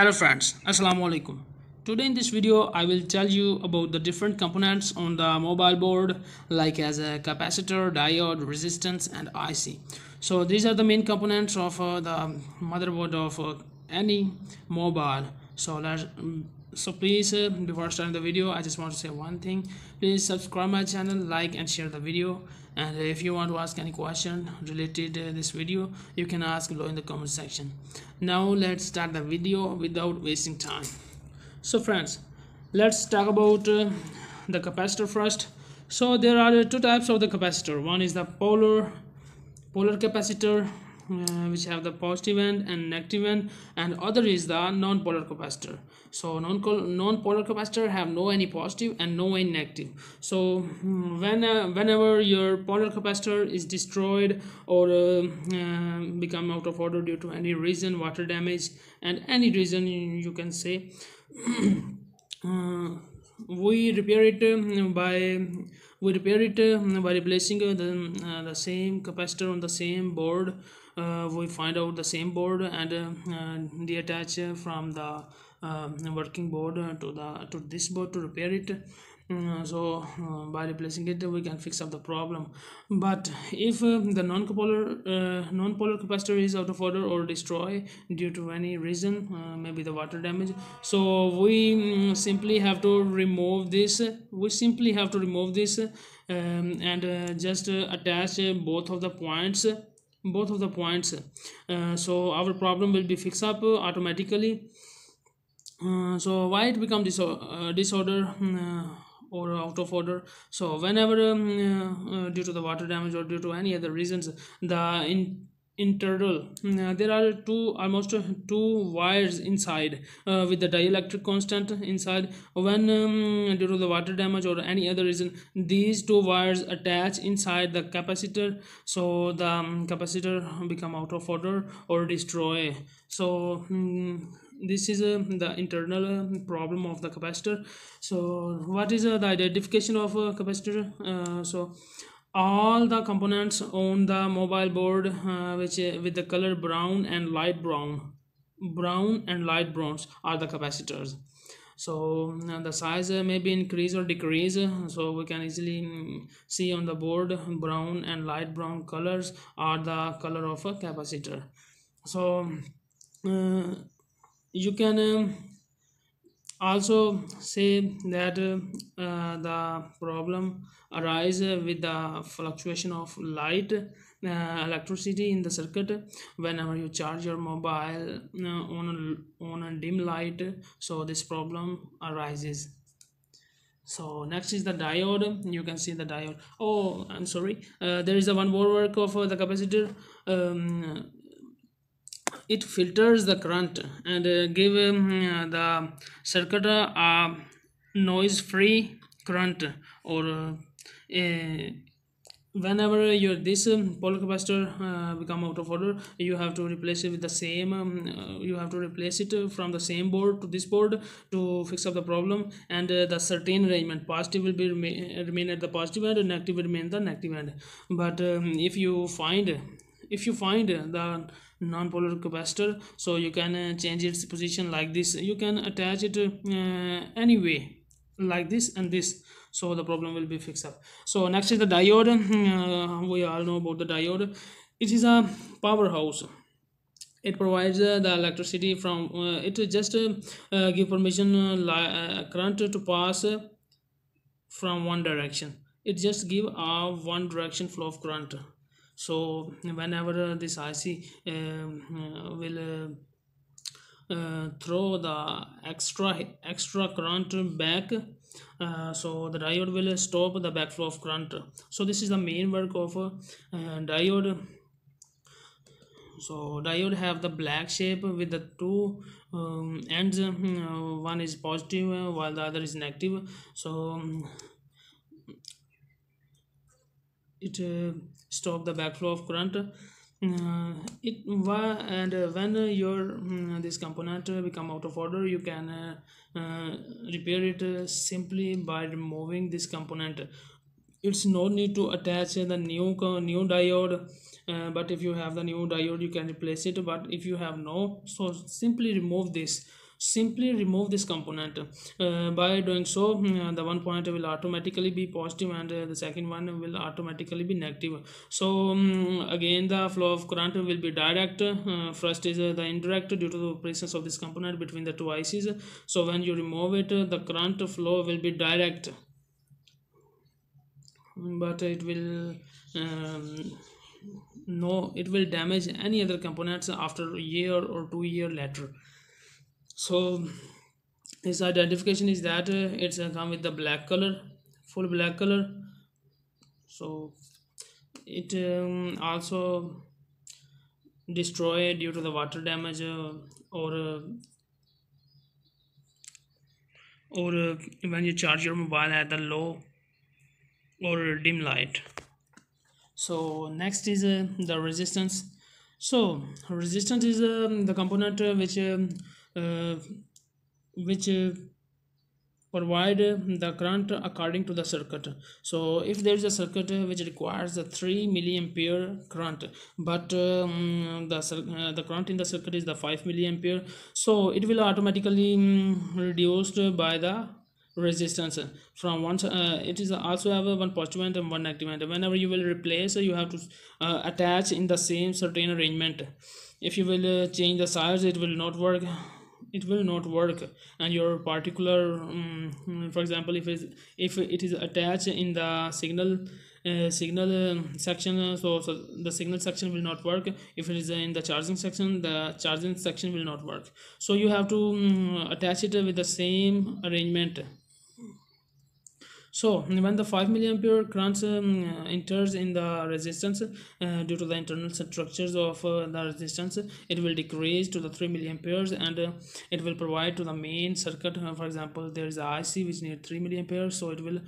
Hello friends, Assalamu alaikum. Today in this video I will tell you about the different components on the mobile board like as a capacitor, diode, resistance and IC. So these are the main components of the motherboard of any mobile. So please before starting the video I just want to say one thing. Please subscribe my channel, like and share the video, and if you want to ask any question related to this video you can ask below in the comment section. Now let's start the video without wasting time. So friends, let's talk about the capacitor first. So there are two types of the capacitor. One is the polar capacitor, which have the positive end and negative end, and other is the non-polar capacitor. So non-polar capacitor have no any positive and no any negative. So whenever your polar capacitor is destroyed or become out of order due to any reason, water damage and any reason, you can say, we repair it by replacing the same capacitor on the same board. We find out the same board and detach from the working board to this board to repair it. By replacing it we can fix up the problem. But if the non-polar capacitor is out of order or destroy due to any reason, maybe the water damage, so we simply have to remove this. And just attach both of the points. So our problem will be fixed up automatically. So why it become disorder or out of order? So whenever due to the water damage or due to any other reasons, the internal there are almost two wires inside with the dielectric constant inside. When due to the water damage or any other reason, these two wires attach inside the capacitor, so the capacitor become out of order or destroy. So this is the internal problem of the capacitor. So what is the identification of a capacitor? So all the components on the mobile board which with the color brown and light browns are the capacitors. So the size may be increase or decrease, so we can easily see on the board brown and light brown colors are the color of a capacitor. So you can also say that the problem arises with the fluctuation of light electricity in the circuit whenever you charge your mobile on a dim light. So this problem arises. So next is the diode. You can see the diode. Oh, I'm sorry, there is a one more work of the capacitor. It filters the current and give the circuit a noise free current. Or whenever your this polar capacitor become out of order, you have to replace it with the same you have to replace it from the same board to this board to fix up the problem. And the certain arrangement, positive will be remain at the positive end and negative will remain the negative end. But if you find the non-polar capacitor, so you can change its position like this. You can attach it anyway like this and this, so the problem will be fixed up. So next is the diode. We all know about the diode. It is a powerhouse. It provides the electricity from it just give permission current to pass from one direction. It just give a one direction flow of current. So whenever this IC will throw the extra current back, so the diode will stop the backflow of current. So this is the main work of diode. So diode have the black shape with the two ends. One is positive while the other is negative. So it stop the backflow of current. When your this component become out of order, you can repair it simply by removing this component. It's no need to attach the new diode. But if you have the new diode you can replace it, but if you have no, so simply remove this. simply remove this component. By doing so, the one point will automatically be positive and the second one will automatically be negative. So again the flow of current will be direct. First is the indirect due to the presence of this component between the two ICs. So when you remove it, the current flow will be direct, but it will no, it will damage any other components after a year or 2 year later. So its identification is that it's come with the black color, full black color. So it also destroyed due to the water damage or when you charge your mobile at the low or dim light. So next is the resistance. So resistance is the component uh, which provide the current according to the circuit. So if there is a circuit which requires a 3 milliampere current, but the current in the circuit is the 5 milliampere, so it will automatically reduced by the resistance from one. It is also have a one positive and one negative, and whenever you will replace, you have to attach in the same certain arrangement. If you will change the size, it will not work. It will not work, and your particular for example, if it is attached in the signal section, so the signal section will not work. If it is in the charging section, the charging section will not work. So you have to attach it with the same arrangement. So when the 5 milliampere current enters in the resistance, due to the internal structures of the resistance, it will decrease to the 3 milliamperes, and it will provide to the main circuit. For example, there is a IC which needs 3 milliamperes, so it will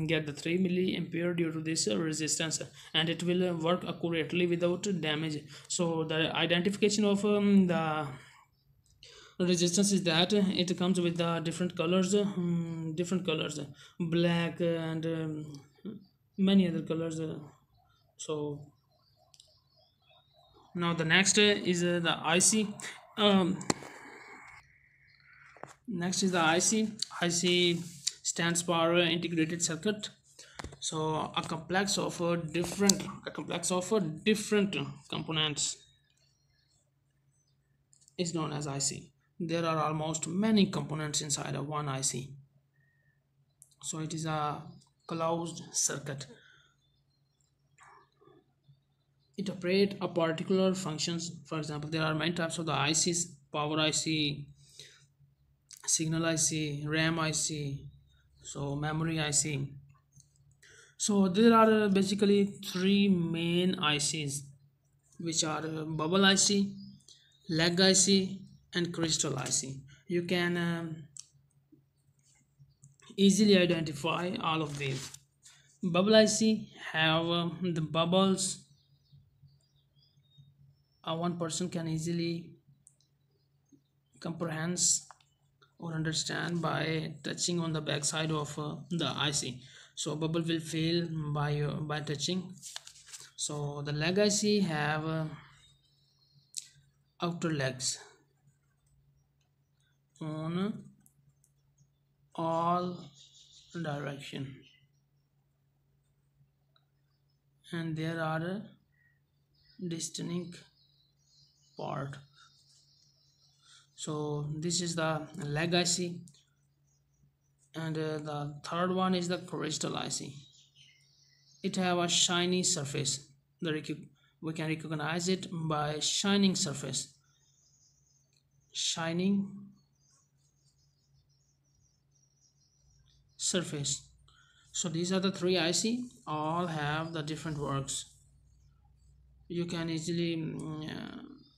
get the 3 milliampere due to this resistance, and it will work accurately without damage. So the identification of the resistance is that it comes with the different colors, black and many other colors. So now the next is the IC. Next is the IC stands for integrated circuit. So a complex of different components is known as IC. There are almost many components inside of one IC, so it is a closed circuit. It operates a particular functions. For example, there are many types of the ICs: power IC, signal IC, RAM IC, so memory IC. So there are basically three main ICs, which are bubble IC, leg IC, and crystal IC. You can easily identify all of these. Bubble IC have the bubbles. One person can easily comprehend or understand by touching on the back side of the IC. So bubble will fail by touching. So the leg IC have outer legs on all direction, and there are a distinct part. So this is the leg IC, and the third one is the crystal IC. It have a shiny surface. We can recognize it by shining surface. Shining surface. So these are the three IC, all have the different works. You can easily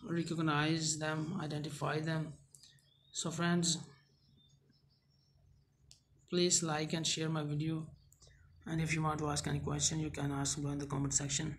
recognize them, identify them. So friends, please like and share my video, and if you want to ask any question, you can ask below in the comment section.